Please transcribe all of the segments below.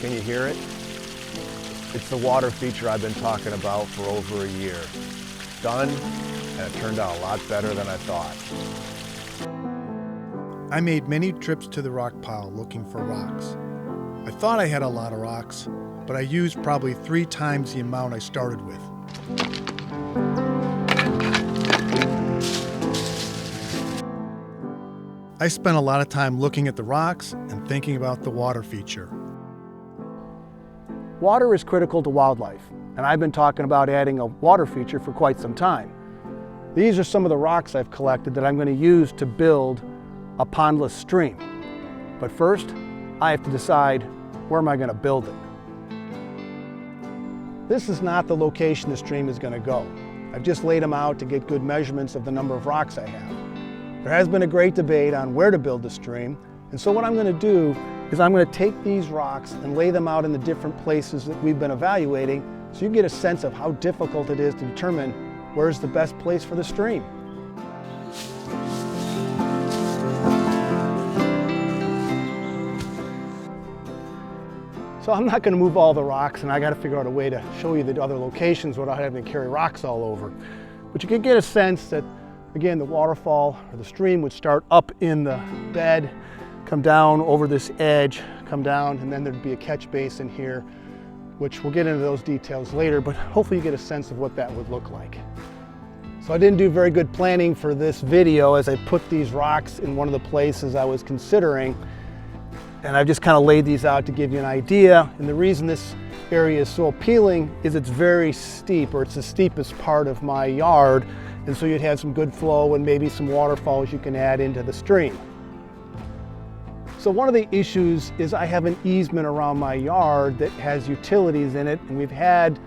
Can you hear it? It's the water feature I've been talking about for over a year. Done, and it turned out a lot better than I thought. I made many trips to the rock pile looking for rocks. I thought I had a lot of rocks, but I used probably 3 times the amount I started with. I spent a lot of time looking at the rocks and thinking about the water feature. Water is critical to wildlife, and I've been talking about adding a water feature for quite some time. These are some of the rocks I've collected that I'm going to use to build a pondless stream. But first, I have to decide, where am I going to build it? This is not the location the stream is going to go. I've just laid them out to get good measurements of the number of rocks I have. There has been a great debate on where to build the stream, and so what I'm going to do is I'm going to take these rocks and lay them out in the different places that we've been evaluating so you get a sense of how difficult it is to determine where's the best place for the stream. So I'm not going to move all the rocks, and I got to figure out a way to show you the other locations without having to carry rocks all over. But you can get a sense that, again, the waterfall or the stream would start up in the bed, come down over this edge, come down, and then there'd be a catch basin here, which we'll get into those details later, but hopefully you get a sense of what that would look like. So I didn't do very good planning for this video as I put these rocks in one of the places I was considering, and I've just kind of laid these out to give you an idea. And the reason this area is so appealing is it's very steep, or it's the steepest part of my yard, and so you'd have some good flow and maybe some waterfalls you can add into the stream. So one of the issues is I have an easement around my yard that has utilities in it, and we've had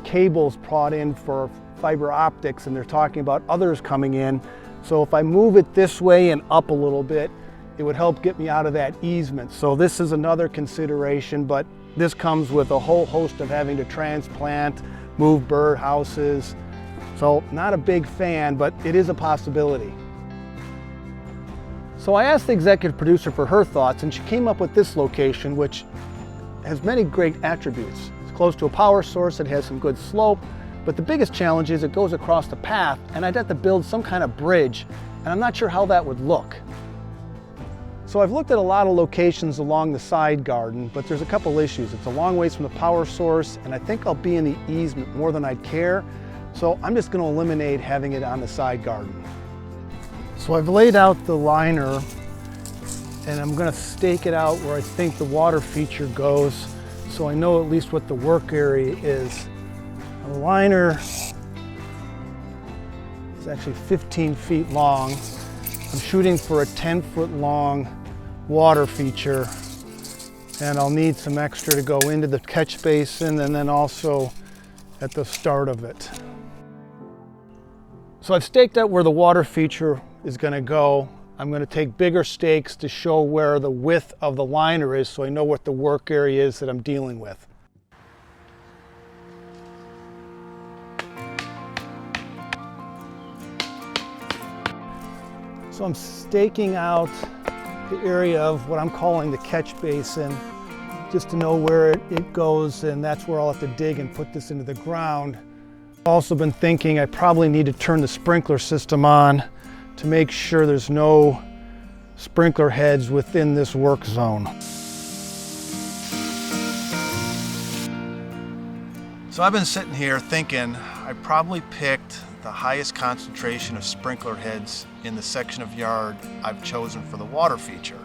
cables brought in for fiber optics, and they're talking about others coming in. So if I move it this way and up a little bit, it would help get me out of that easement. So this is another consideration, but this comes with a whole host of having to transplant, move bird houses. So not a big fan, but it is a possibility. So I asked the executive producer for her thoughts, and she came up with this location, which has many great attributes. It's close to a power source, it has some good slope, but the biggest challenge is it goes across the path, and I'd have to build some kind of bridge, and I'm not sure how that would look. So I've looked at a lot of locations along the side garden, but there's a couple issues. It's a long ways from the power source, and I think I'll be in the easement more than I'd care. So I'm just going to eliminate having it on the side garden. So I've laid out the liner, and I'm going to stake it out where I think the water feature goes, so I know at least what the work area is. The liner is actually 15 feet long. I'm shooting for a 10-foot long water feature, and I'll need some extra to go into the catch basin and then also at the start of it. So I've staked out where the water feature is going to go. I'm going to take bigger stakes to show where the width of the liner is so I know what the work area is that I'm dealing with. So I'm staking out the area of what I'm calling the catch basin, just to know where it goes, and that's where I'll have to dig and put this into the ground. I've also been thinking I probably need to turn the sprinkler system on to make sure there's no sprinkler heads within this work zone. So I've been sitting here thinking I probably picked the highest concentration of sprinkler heads in the section of yard I've chosen for the water feature.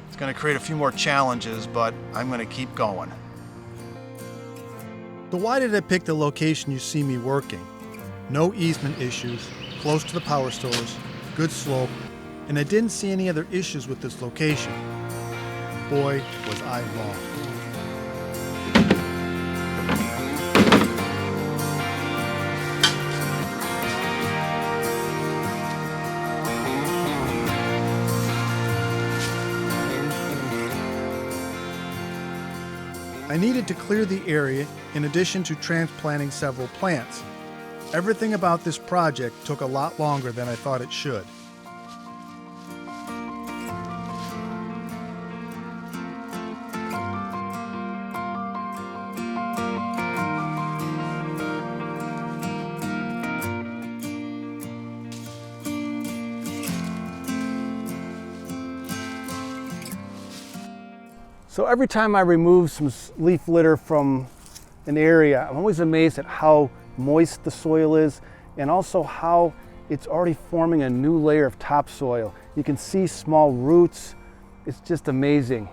It's going to create a few more challenges, but I'm going to keep going. So why did I pick the location you see me working? No easement issues, close to the power source, good slope, and I didn't see any other issues with this location. Boy, was I wrong. I needed to clear the area in addition to transplanting several plants. Everything about this project took a lot longer than I thought it should. So every time I remove some leaf litter from an area, I'm always amazed at how moist the soil is and also how it's already forming a new layer of topsoil. You can see small roots. It's just amazing.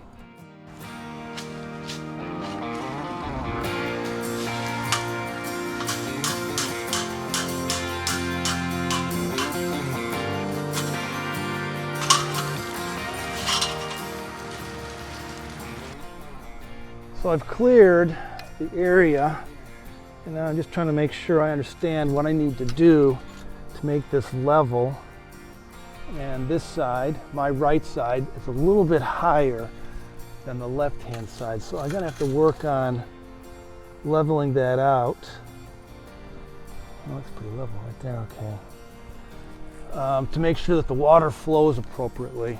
So I've cleared the area, and now I'm just trying to make sure I understand what I need to do to make this level. And this side, my right side, is a little bit higher than the left-hand side. So I'm gonna have to work on leveling that out. Oh, that's pretty level right there, okay. To make sure that the water flows appropriately.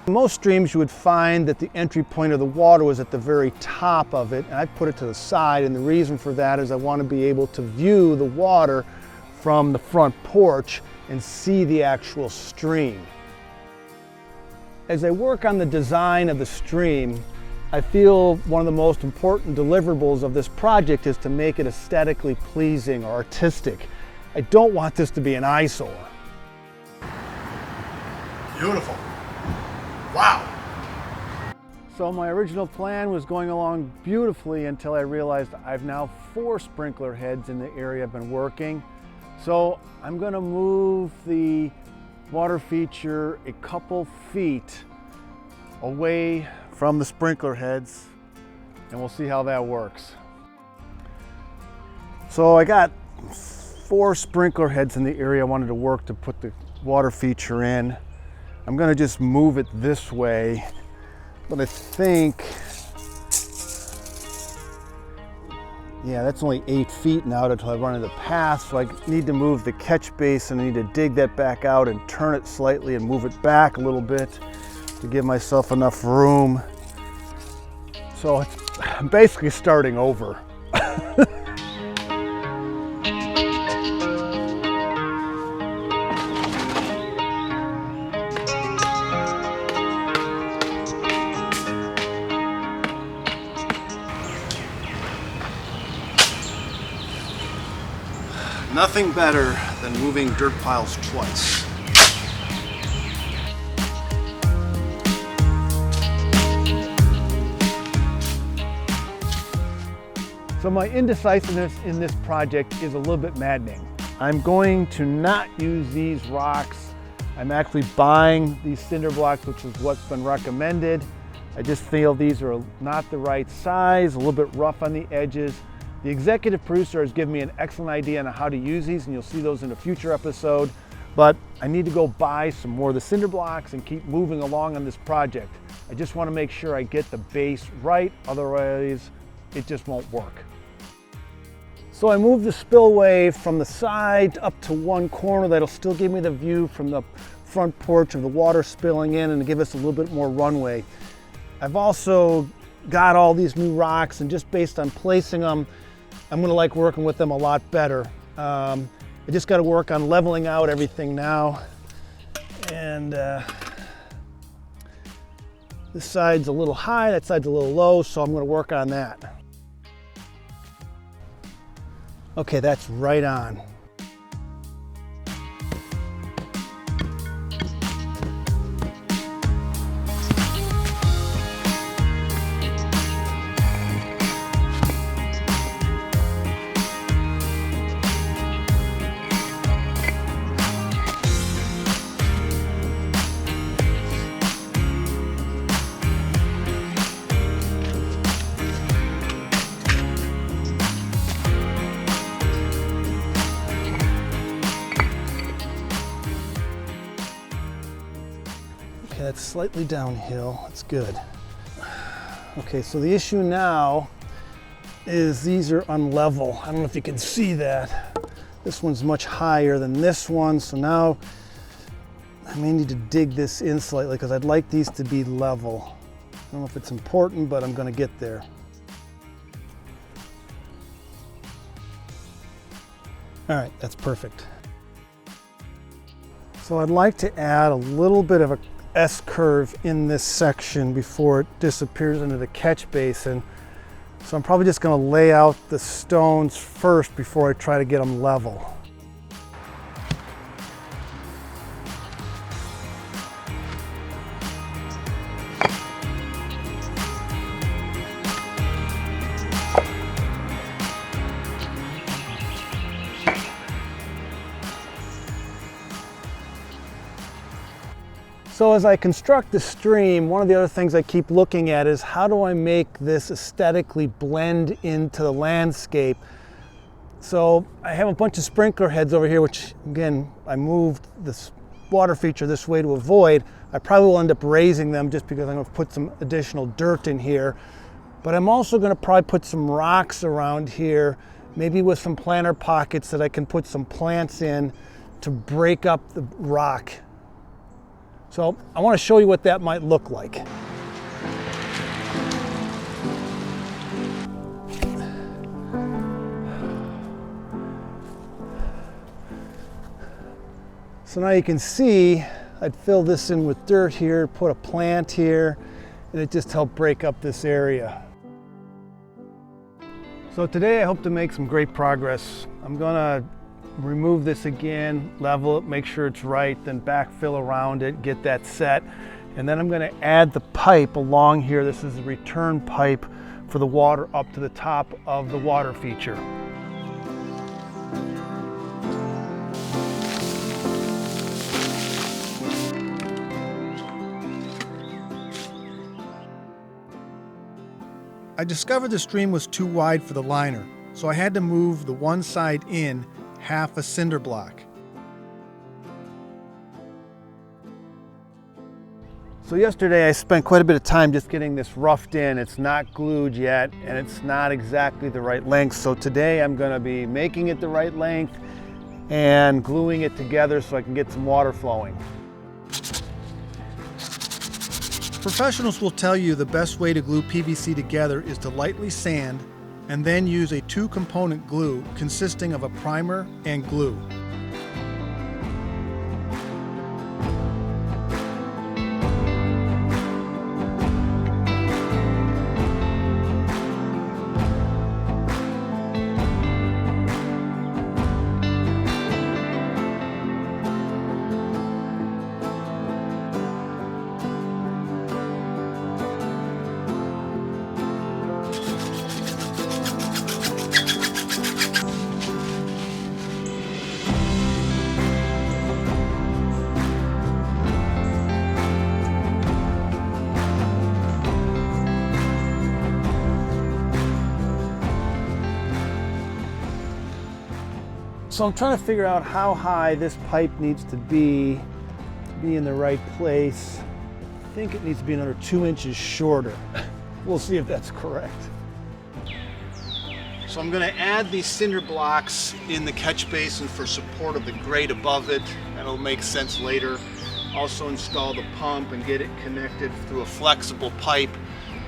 In most streams you would find that the entry point of the water was at the very top of it, and I put it to the side, and the reason for that is I want to be able to view the water from the front porch and see the actual stream. As I work on the design of the stream, I feel one of the most important deliverables of this project is to make it aesthetically pleasing or artistic. I don't want this to be an eyesore. Beautiful. Wow. So my original plan was going along beautifully until I realized I've now 4 sprinkler heads in the area I've been working. So I'm going to move the water feature a couple feet away from the sprinkler heads, and we'll see how that works. So I got 4 sprinkler heads in the area I wanted to work to put the water feature in. I'm gonna just move it this way, but I think, yeah, that's only 8 feet now until I run into the path, so I need to move the catch basin. I need to dig that back out and turn it slightly and move it back a little bit to give myself enough room. So I'm basically starting over. Nothing better than moving dirt piles twice. So my indecisiveness in this project is a little bit maddening. I'm going to not use these rocks. I'm actually buying these cinder blocks, which is what's been recommended. I just feel these are not the right size, a little bit rough on the edges. The executive producer has given me an excellent idea on how to use these, and you'll see those in a future episode. But I need to go buy some more of the cinder blocks and keep moving along on this project. I just want to make sure I get the base right, otherwise it just won't work. So I moved the spillway from the side up to one corner that'll still give me the view from the front porch of the water spilling in and give us a little bit more runway. I've also got all these new rocks, and just based on placing them, I'm gonna like working with them a lot better. I just gotta work on leveling out everything now. And this side's a little high, that side's a little low, so I'm gonna work on that. Okay, that's right on. That's slightly downhill, that's good. Okay, so the issue now is these are unlevel. I don't know if you can see that. This one's much higher than this one, so now I may need to dig this in slightly because I'd like these to be level. I don't know if it's important, but I'm gonna get there. All right, that's perfect. So I'd like to add a little bit of a S-curve in this section before it disappears into the catch basin. So I'm probably just going to lay out the stones first before I try to get them level. So as I construct the stream, one of the other things I keep looking at is how do I make this aesthetically blend into the landscape. So I have a bunch of sprinkler heads over here, which again, I moved this water feature this way to avoid. I probably will end up raising them just because I'm going to put some additional dirt in here. But I'm also going to probably put some rocks around here, maybe with some planter pockets that I can put some plants in to break up the rock. So I want to show you what that might look like. So now you can see I'd fill this in with dirt here, put a plant here, and it just helped break up this area. So today I hope to make some great progress. I'm gonna remove this again, level it, make sure it's right, then backfill around it, get that set. And then I'm going to add the pipe along here. This is the return pipe for the water up to the top of the water feature. I discovered the stream was too wide for the liner, so I had to move the one side in half a cinder block. So yesterday I spent quite a bit of time just getting this roughed in. It's not glued yet and it's not exactly the right length. So today I'm going to be making it the right length and gluing it together so I can get some water flowing. Professionals will tell you the best way to glue PVC together is to lightly sand and then use a two-component glue consisting of a primer and glue. So I'm trying to figure out how high this pipe needs to be in the right place. I think it needs to be another 2 inches shorter. We'll see if that's correct. So I'm going to add these cinder blocks in the catch basin for support of the grate above it. That'll make sense later. Also install the pump and get it connected through a flexible pipe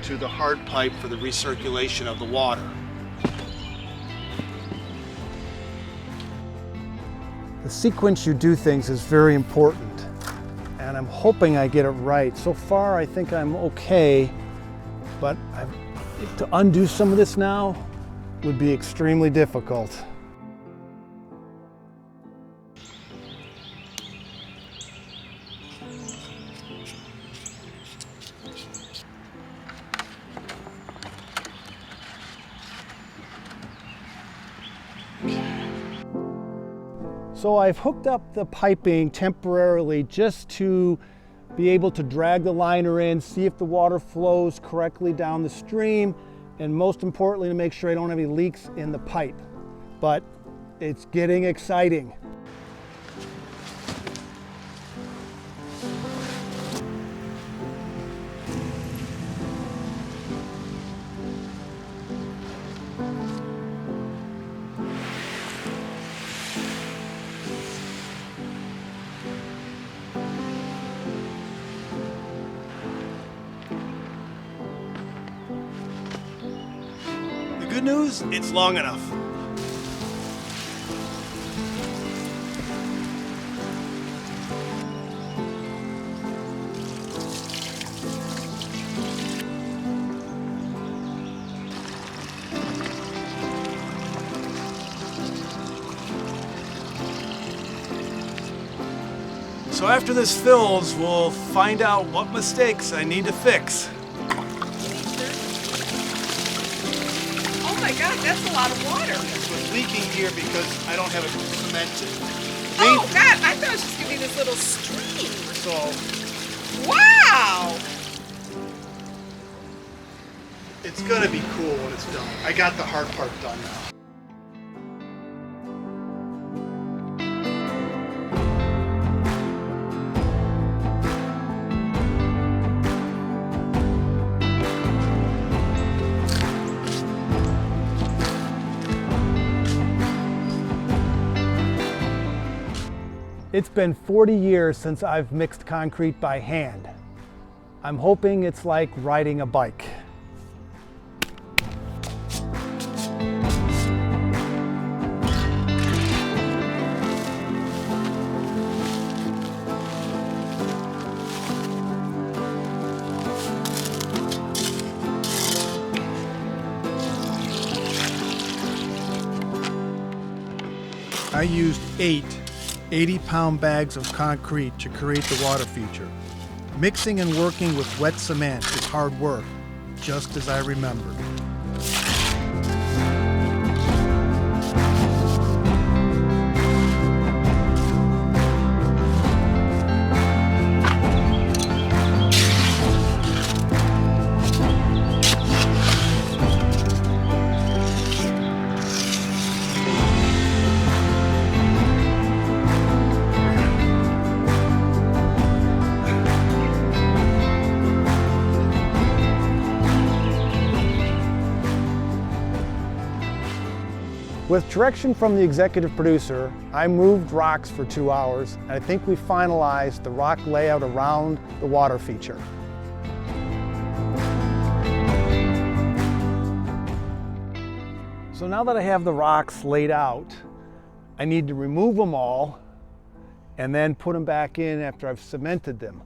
to the hard pipe for the recirculation of the water. The sequence you do things is very important, and I'm hoping I get it right. So far I think I'm okay, but to undo some of this now would be extremely difficult. So I've hooked up the piping temporarily just to be able to drag the liner in, see if the water flows correctly down the stream, and most importantly to make sure I don't have any leaks in the pipe. But it's getting exciting. The good news, it's long enough. So after this fills, we'll find out what mistakes I need to fix. Oh my God, that's a lot of water. It's what's leaking here because I don't have it cemented. Oh God, I thought it was just gonna be this little stream. So Wow! it's gonna be cool when it's done. I got the hard part done now. It's been 40 years since I've mixed concrete by hand. I'm hoping it's like riding a bike. I used 8 80-pound bags of concrete to create the water feature. Mixing and working with wet cement is hard work, just as I remembered. With direction from the executive producer, I moved rocks for 2 hours, and I think we finalized the rock layout around the water feature. So now that I have the rocks laid out, I need to remove them all and then put them back in after I've cemented them.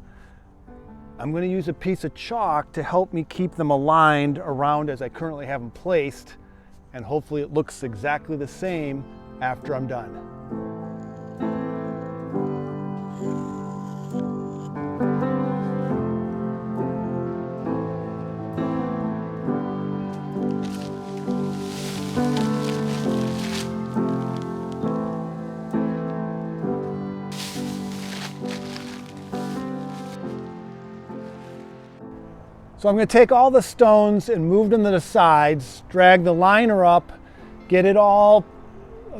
I'm going to use a piece of chalk to help me keep them aligned around as I currently have them placed, and hopefully it looks exactly the same after I'm done. So I'm going to take all the stones and move them to the sides, drag the liner up, get it all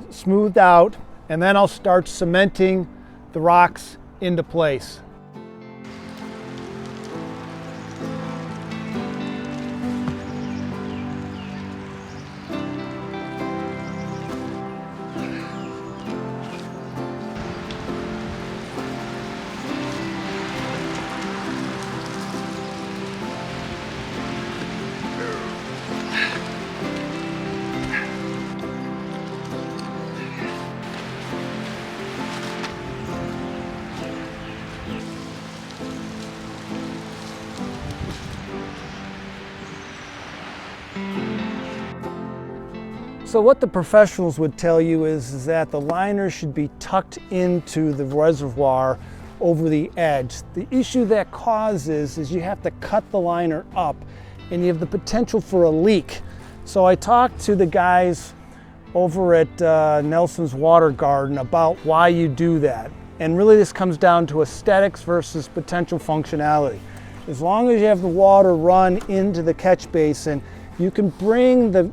smoothed out, and then I'll start cementing the rocks into place. So what the professionals would tell you is that the liner should be tucked into the reservoir over the edge. The issue that causes is you have to cut the liner up and you have the potential for a leak. So I talked to the guys over at Nelson's Water Garden about why you do that. And really this comes down to aesthetics versus potential functionality. As long as you have the water run into the catch basin, you can bring the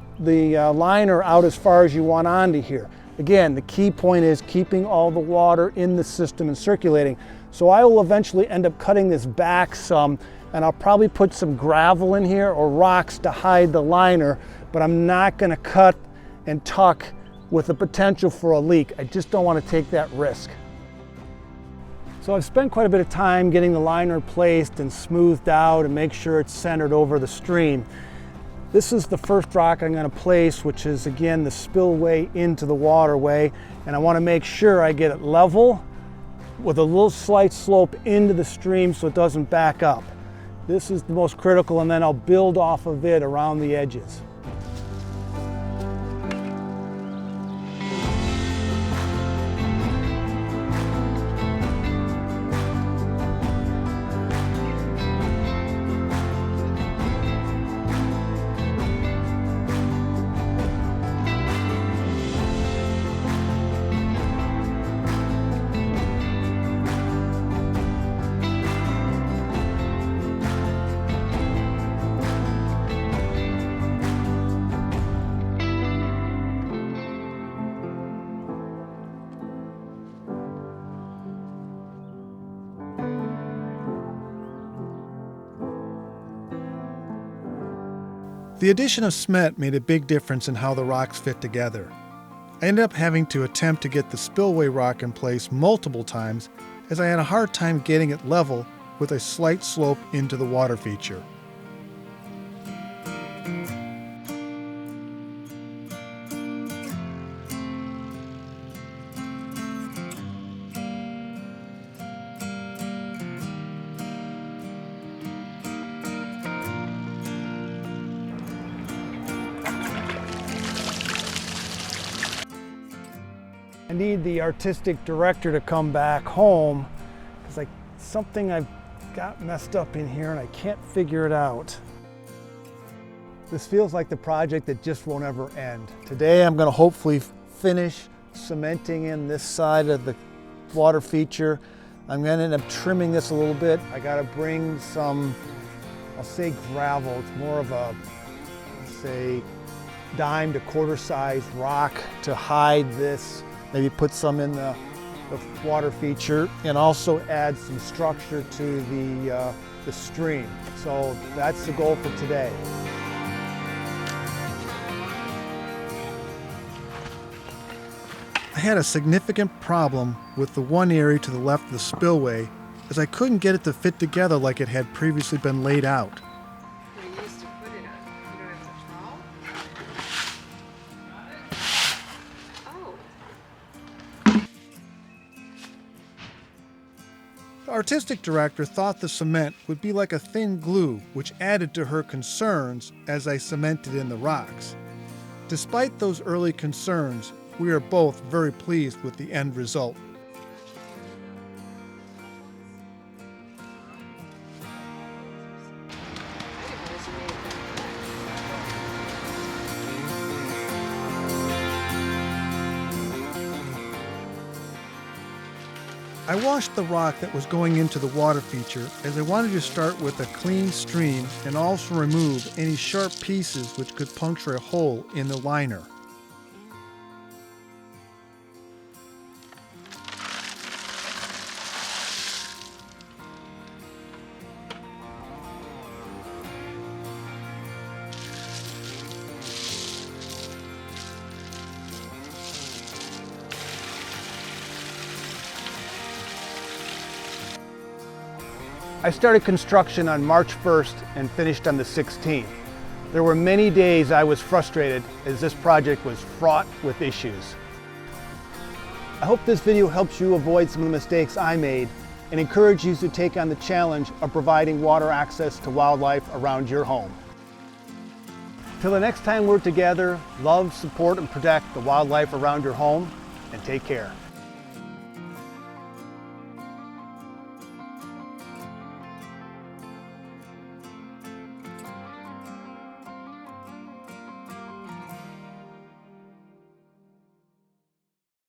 liner out as far as you want onto here. Again, the key point is keeping all the water in the system and circulating. So I will eventually end up cutting this back some, and I'll probably put some gravel in here or rocks to hide the liner, but I'm not going to cut and tuck with the potential for a leak. I just don't want to take that risk. So I've spent quite a bit of time getting the liner placed and smoothed out and make sure it's centered over the stream. This is the first rock I'm going to place, which is again the spillway into the waterway, and I want to make sure I get it level with a little slight slope into the stream so it doesn't back up. This is the most critical, and then I'll build off of it around the edges. The addition of cement made a big difference in how the rocks fit together. I ended up having to attempt to get the spillway rock in place multiple times as I had a hard time getting it level with a slight slope into the water feature. I need the artistic director to come back home because something I've got messed up in here and I can't figure it out. This feels like the project that just won't ever end. Today I'm going to hopefully finish cementing in this side of the water feature. I'm going to end up trimming this a little bit. I got to bring some, I'll say gravel. It's more of a, say, dime to quarter size rock to hide this. Maybe put some in the water feature and also add some structure to the stream. So that's the goal for today. I had a significant problem with the one area to the left of the spillway as I couldn't get it to fit together like it had previously been laid out. What do you use to put it on? You don't have a trowel? Oh. The artistic director thought the cement would be like a thin glue, which added to her concerns as I cemented in the rocks. Despite those early concerns, we are both very pleased with the end result. I washed the rock that was going into the water feature as I wanted to start with a clean stream and also remove any sharp pieces which could puncture a hole in the liner. I started construction on March 1st and finished on the 16th. There were many days I was frustrated as this project was fraught with issues. I hope this video helps you avoid some of the mistakes I made and encourage you to take on the challenge of providing water access to wildlife around your home. Till the next time we're together, love, support, and protect the wildlife around your home, and take care.